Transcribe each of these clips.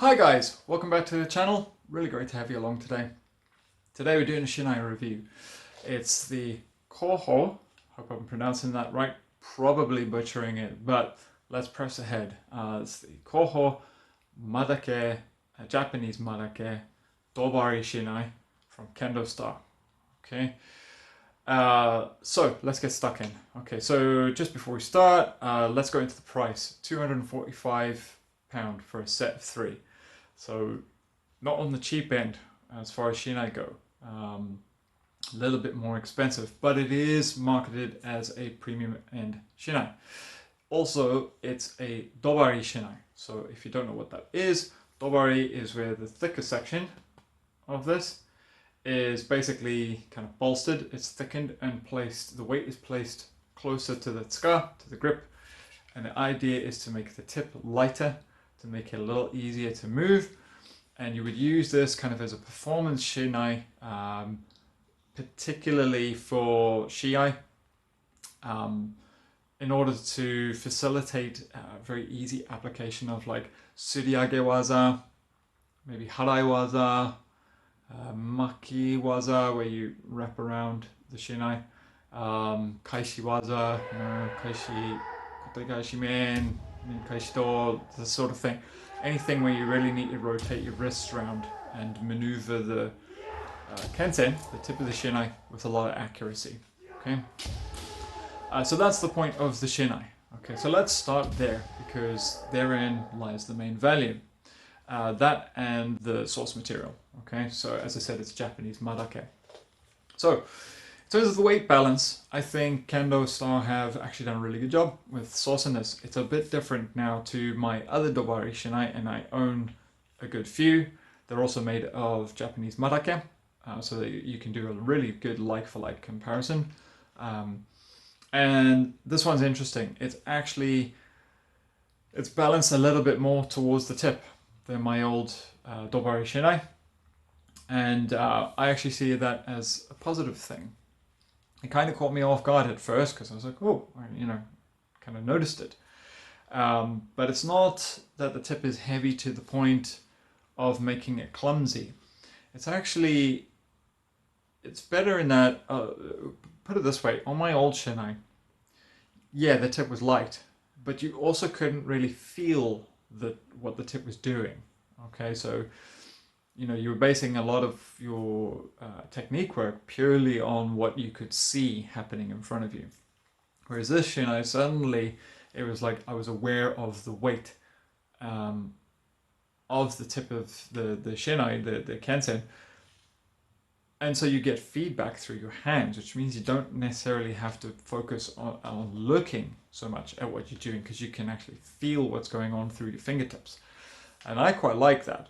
Hi guys, welcome back to the channel. Really great to have you along today. Today we're doing a Shinai review. It's the KOUHOU, hope I'm pronouncing that right, probably butchering it, but let's press ahead. It's the KOUHOU Madake, Japanese Madake Dobari Shinai from KendoStar. Okay, so let's get stuck in. Okay, so just before we start, let's go into the price. £245 for a set of 3. So not on the cheap end as far as Shinai go. A little bit more expensive, but it is marketed as a premium end Shinai. Also, it's a Dobari Shinai. So if you don't know what that is, Dobari is where the thicker section of this is basically kind of bolstered. It's thickened and placed, the weight is placed closer to the tsuka, to the grip. And the idea is to make the tip lighter, to make it a little easier to move. And you would use this kind of as a performance Shinai, particularly for Shiai, in order to facilitate very easy application of like suriage waza, maybe harai waza, maki waza, where you wrap around the Shinai, kaishi waza, kaishi, kotegashi men, kaishi do, this sort of thing. Anything where you really need to rotate your wrists around and maneuver the kensen, the tip of the Shinai, with a lot of accuracy. Okay, so that's the point of the Shinai. Okay, so let's start there because therein lies the main value. That and the source material. Okay, so as I said, it's Japanese Madake. So in terms of the weight balance, I think KendoStar have actually done a really good job with sourcing this. It's a bit different now to my other Dobari Shinai, and I own a good few. They're also made of Japanese Madake, so that you can do a really good like-for-like comparison. And this one's interesting. It's balanced a little bit more towards the tip than my old Dobari Shinai, and I actually see that as a positive thing. It kind of caught me off guard at first because I was like, oh, kind of noticed it. But it's not that the tip is heavy to the point of making it clumsy. It's actually, it's better in that, put it this way, on my old Shinai, yeah, the tip was light, but you also couldn't really feel what the tip was doing. Okay, so you were basing a lot of your technique work purely on what you could see happening in front of you. Whereas this Shinai, suddenly it was like I was aware of the weight of the tip of the Shinai, the kensen. And so you get feedback through your hands, which means you don't necessarily have to focus on looking so much at what you're doing, because you can actually feel what's going on through your fingertips. And I quite like that.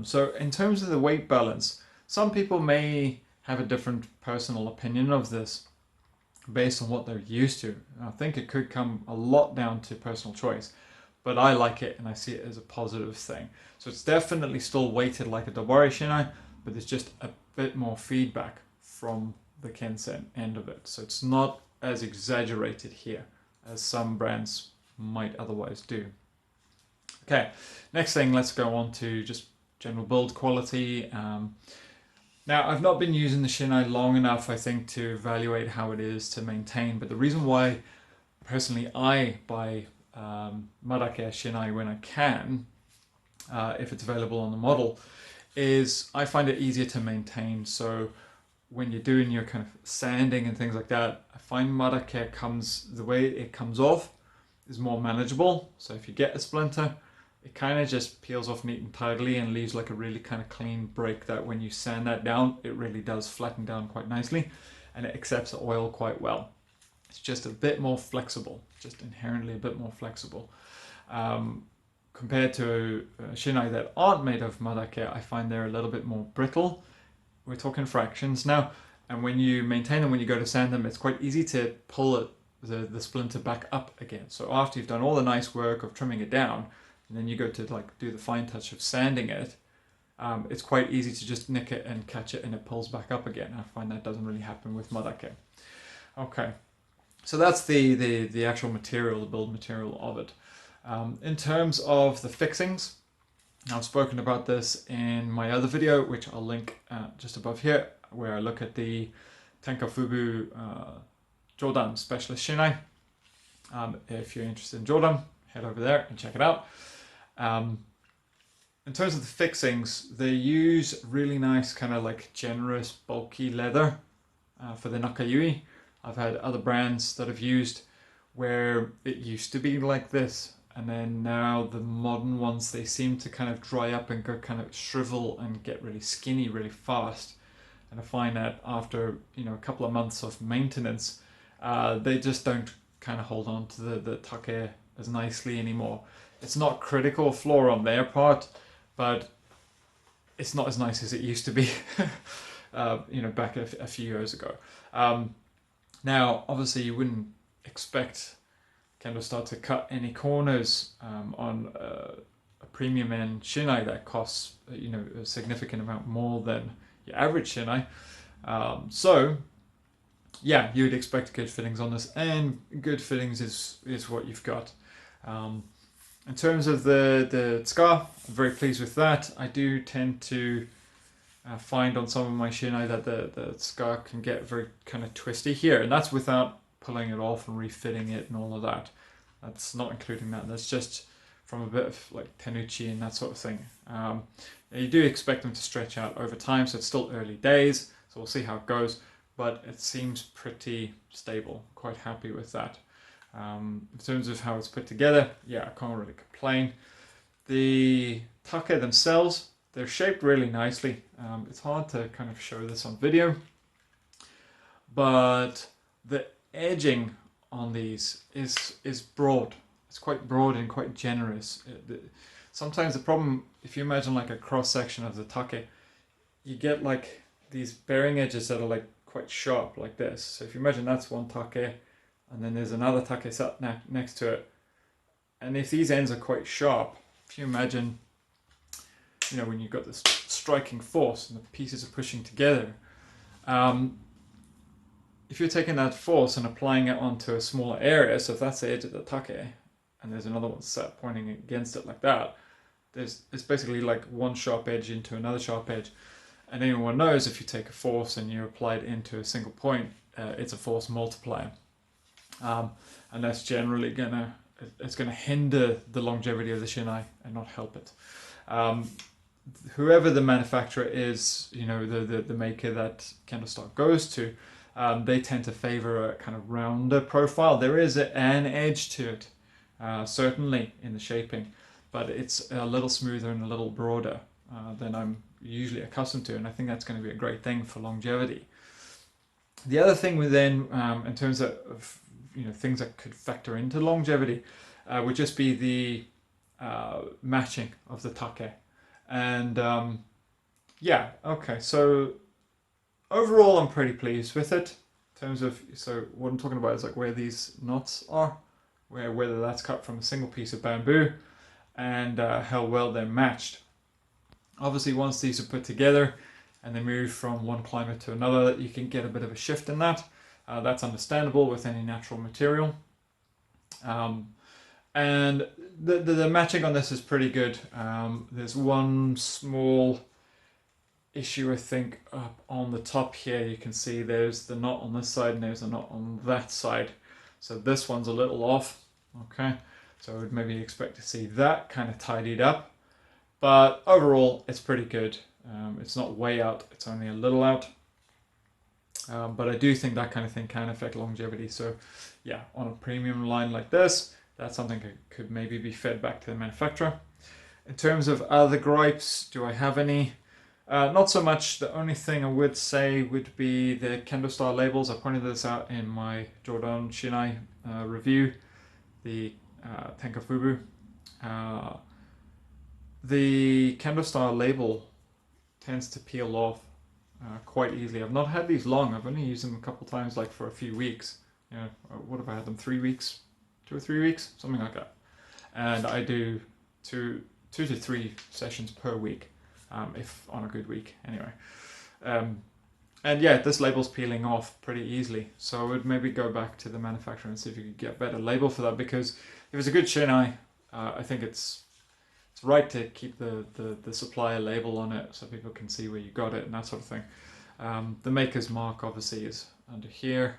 So in terms of the weight balance, some people may have a different personal opinion of this based on what they're used to. I think it could come a lot down to personal choice, but I like it and I see it as a positive thing. So it's definitely still weighted like a Dobari Shinai, but there's just a bit more feedback from the kensen end of it. So it's not as exaggerated here as some brands might otherwise do. Okay, next thing, let's go on to just general build quality. Now, I've not been using the Shinai long enough, I think, to evaluate how it is to maintain, but the reason why, personally, I buy Madake Shinai when I can, if it's available on the model, is I find it easier to maintain. So when you're doing your kind of sanding and things like that, I find Madake the way it comes off is more manageable. So if you get a splinter, it kind of just peels off neat and tidily and leaves like a really kind of clean break that when you sand that down, it really does flatten down quite nicely and it accepts the oil quite well. It's just a bit more flexible, just inherently a bit more flexible. Compared to Shinai that aren't made of Madake, I find they're a little bit more brittle. We're talking fractions now. And when you maintain them, when you go to sand them, it's quite easy to pull the splinter back up again. So after you've done all the nice work of trimming it down, and then you go to like do the fine touch of sanding it, it's quite easy to just nick it and catch it and it pulls back up again. I find that doesn't really happen with Madake. Okay, so that's the actual material, the build material of it. In terms of the fixings, I've spoken about this in my other video, which I'll link just above here, where I look at the Tenkafubu Jodan Specialist Shinai. If you're interested in Jodan, head over there and check it out. In terms of the fixings, they use really nice kind of like generous bulky leather for the Nakayui. I've had other brands that I've used where it used to be like this, and then now the modern ones, they seem to kind of dry up and go kind of shrivel and get really skinny really fast. And I find that after, you know, a couple of months of maintenance, they just don't kind of hold on to the take as nicely anymore. It's not critical flaw on their part, but it's not as nice as it used to be, you know, back a few years ago. Now, obviously, you wouldn't expect KendoStar to cut any corners on a premium end Shinai that costs, you know, a significant amount more than your average Shinai. So, yeah, you would expect good fittings on this, and good fittings is what you've got. In terms of the scar, I'm very pleased with that. I do tend to find on some of my Shinai that the scar can get very kind of twisty here, and that's without pulling it off and refitting it and all of that. That's not including that. That's just from a bit of like tenuchi and that sort of thing. You do expect them to stretch out over time, so it's still early days, so we'll see how it goes, but it seems pretty stable. Quite happy with that. In terms of how it's put together, yeah, I can't really complain. The take themselves, they're shaped really nicely. It's hard to kind of show this on video, but the edging on these is broad. It's quite broad and quite generous. Sometimes the problem, if you imagine like a cross section of the take, you get like these bearing edges that are like quite sharp like this. So if you imagine that's one take, and then there's another take sat next to it, and if these ends are quite sharp, if you imagine, you know, when you've got this striking force and the pieces are pushing together, if you're taking that force and applying it onto a smaller area, so if that's the edge of the take, and there's another one set pointing against it like that, it's basically like one sharp edge into another sharp edge. And anyone knows if you take a force and you apply it into a single point, it's a force multiplier. And that's generally gonna hinder the longevity of the Shinai and not help it. Whoever the manufacturer is, you know, the maker that KendoStar goes to, they tend to favor a kind of rounder profile. There is an edge to it, certainly in the shaping, but it's a little smoother and a little broader than I'm usually accustomed to, and I think that's going to be a great thing for longevity. The other thing within, in terms of you know, things that could factor into longevity, would just be the matching of the take. And yeah, okay, so overall I'm pretty pleased with it. In terms of, so what I'm talking about is like where these knots are, whether that's cut from a single piece of bamboo, and how well they're matched. Obviously, once these are put together and they move from one climate to another, you can get a bit of a shift in that. That's understandable with any natural material. And the matching on this is pretty good. There's one small issue, I think, up on the top here. You can see there's the knot on this side and there's a knot on that side. So this one's a little off. Okay, so I would maybe expect to see that kind of tidied up. But overall, it's pretty good. It's not way out, it's only a little out. But I do think that kind of thing can affect longevity. So yeah, on a premium line like this, that's something that could maybe be fed back to the manufacturer. In terms of other gripes, do I have any? Not so much. The only thing I would say would be the KendoStar labels. I pointed this out in my Jodan Shinai review, the Tenkafubu. The KendoStar label tends to peel off quite easily. I've not had these long. I've only used them a couple times, like for a few weeks. You know, what have I had them? 3 weeks, 2 or 3 weeks, something like that. And I do two to three sessions per week, if on a good week, anyway. And yeah, this label's peeling off pretty easily. So I would maybe go back to the manufacturer and see if you could get a better label for that, because if it's a good Shinai, I think it's it's right to keep the supplier label on it so people can see where you got it and that sort of thing. The maker's mark obviously is under here,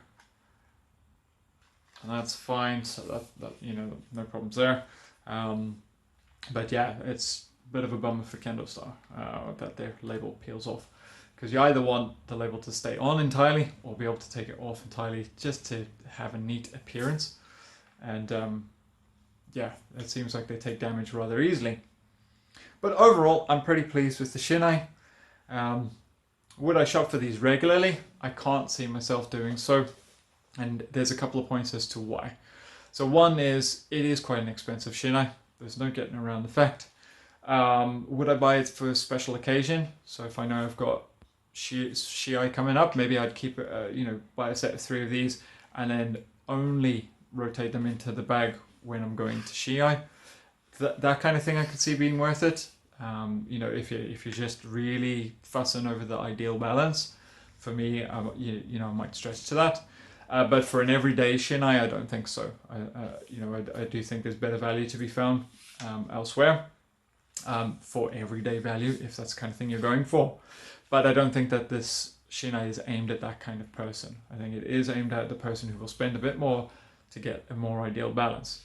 and that's fine, so that you know, no problems there. But yeah, it's a bit of a bummer for KendoStar that their label peels off, because you either want the label to stay on entirely or be able to take it off entirely just to have a neat appearance. And yeah, it seems like they take damage rather easily. But overall, I'm pretty pleased with the Shinai. Would I shop for these regularly? I can't see myself doing so, and there's a couple of points as to why. So one is, it is quite an expensive Shinai. There's no getting around the fact. Would I buy it for a special occasion? So if I know I've got Shiai coming up, maybe I'd keep it, you know, buy a set of 3 of these and then only rotate them into the bag when I'm going to Shiai. That kind of thing I could see being worth it. You know, if you're just really fussing over the ideal balance, for me, you know, I might stretch to that. But for an everyday Shinai, I don't think so. You know, I do think there's better value to be found elsewhere for everyday value, if that's the kind of thing you're going for. But I don't think that this Shinai is aimed at that kind of person. I think it is aimed at the person who will spend a bit more to get a more ideal balance.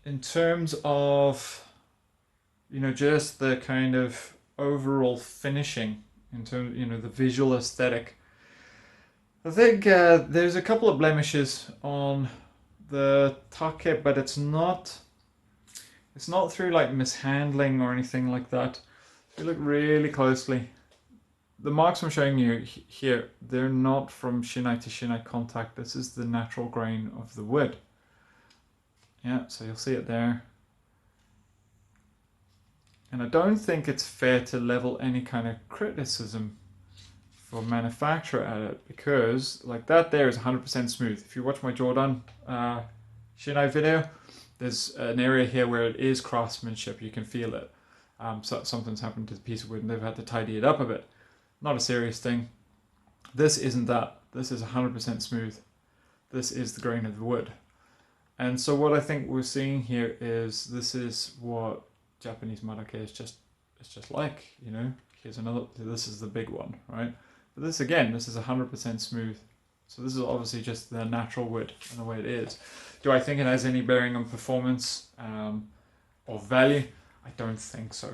In terms of, you know, just the kind of overall finishing, in terms, you know, the visual aesthetic, I think there's a couple of blemishes on the take, but it's not through like mishandling or anything like that. If you look really closely, the marks I'm showing you here, they're not from Shinai to Shinai contact. This is the natural grain of the wood. Yeah, so you'll see it there. And I don't think it's fair to level any kind of criticism for manufacturer at it, because like that there is 100% smooth. If you watch my Jordan Shinai video, there's an area here where it is craftsmanship. You can feel it. So something's happened to the piece of wood and they've had to tidy it up a bit. Not a serious thing. This isn't that. This is 100% smooth. This is the grain of the wood. And so what I think we're seeing here is, this is what Japanese Madake is just like, you know. Here's another, this is the big one, right? But this again, this is 100% smooth. So this is obviously just the natural wood and the way it is. Do I think it has any bearing on performance or value? I don't think so.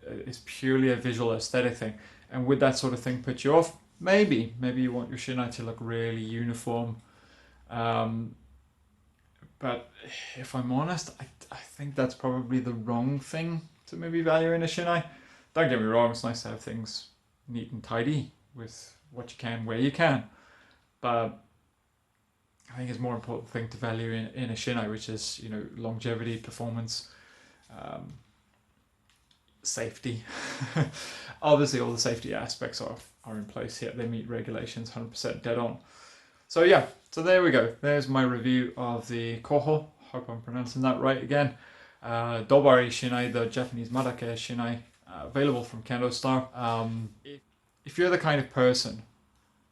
It's purely a visual aesthetic thing. And would that sort of thing put you off? Maybe. Maybe you want your Shinai to look really uniform. But if I'm honest, I think that's probably the wrong thing to maybe value in a Shinai. Don't get me wrong, it's nice to have things neat and tidy with what you can, where you can. But I think it's a more important thing to value in a Shinai, which is, you know, longevity, performance, safety. Obviously all the safety aspects are in place here. They meet regulations 100% dead on. So yeah, so there we go. There's my review of the KOUHOU, hope I'm pronouncing that right again, Dobari Shinai, the Japanese Madake Shinai, available from KendoStar. If you're the kind of person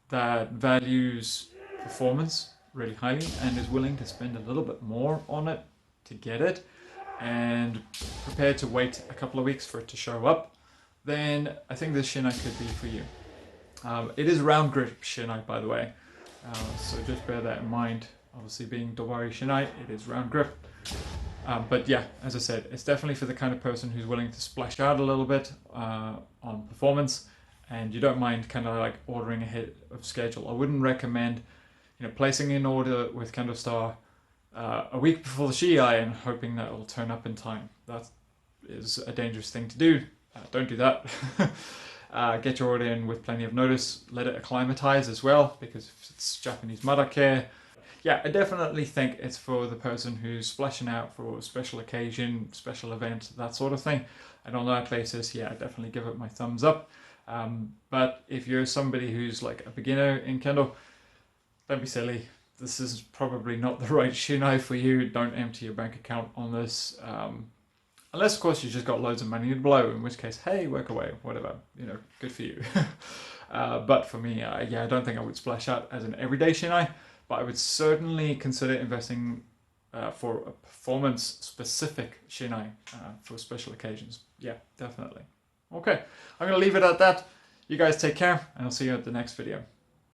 that values performance really highly and is willing to spend a little bit more on it to get it, and prepared to wait a couple of weeks for it to show up, then I think this Shinai could be for you. It is round grip Shinai, by the way, so just bear that in mind. Obviously being Dobari Shinai, it is round grip. But yeah, as I said, it's definitely for the kind of person who's willing to splash out a little bit on performance, and you don't mind kind of like ordering ahead of schedule. I wouldn't recommend, you know, placing an order with KendoStar a week before the Shiai and hoping that it'll turn up in time. That is a dangerous thing to do. Don't do that. Get your order in with plenty of notice. Let it acclimatize as well, because if it's Japanese Madake, yeah, I definitely think it's for the person who's splashing out for a special occasion, special event, that sort of thing. And on that basis, yeah, I definitely give it my thumbs up. But if you're somebody who's like a beginner in Kendo, don't be silly. This is probably not the right Shinai for you. Don't empty your bank account on this. Unless, of course, you just got loads of money to blow, in which case, hey, work away, whatever, you know, good for you. But for me, yeah, I don't think I would splash out as an everyday Shinai, but I would certainly consider investing for a performance-specific shinai for special occasions. Yeah, definitely. Okay, I'm going to leave it at that. You guys take care, and I'll see you at the next video.